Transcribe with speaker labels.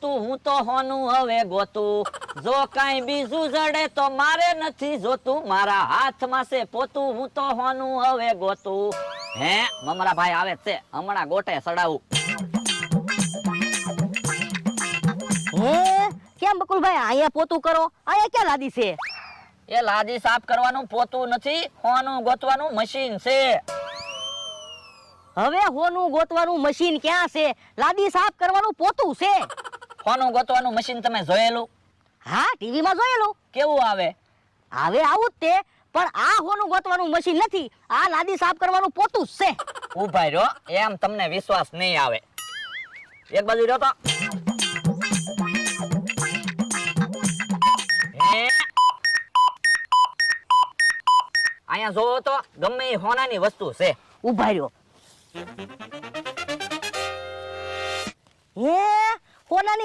Speaker 1: પોતું હું તો હોનું હવે ગોતું જો કાંઈ બીજું જડે તો મારે નથી જોતું મારા હાથમાં છે પોતું હું તો હોનું હવે ગોતું હે મમરા ભાઈ આવે છે હમણાં ગોટે સડાવું
Speaker 2: હે કેમ બકુલભાઈ અહીંયા પોતું કરો અહીંયા ક્યાં લાદી છે
Speaker 1: એ લાદી સાફ કરવાનું પોતું નથી હોનું ગોતવાનું મશીન છે
Speaker 2: હવે હોનું ગોતવાનું મશીન ક્યાં છે લાદી સાફ કરવાનું પોતું છે
Speaker 1: હોનું ગોતવાનું મશીન તમે જોયેલું
Speaker 2: હા ટીવી માં જોયેલું
Speaker 1: કેવું આવે
Speaker 2: હવે આવું જ તે પણ આ હોનું ગોતવાનું મશીન નથી આ લાદી સાફ કરવાનું પોતું જ છે
Speaker 1: ઉભા રહ્યો એમ તમને વિશ્વાસ નહીં આવે એક બાજુ રહ્યો તો હે અહીંયા જોવો તો ગમે એ હોનાની વસ્તુ છે
Speaker 2: ઉભા રહ્યો હે હોનાની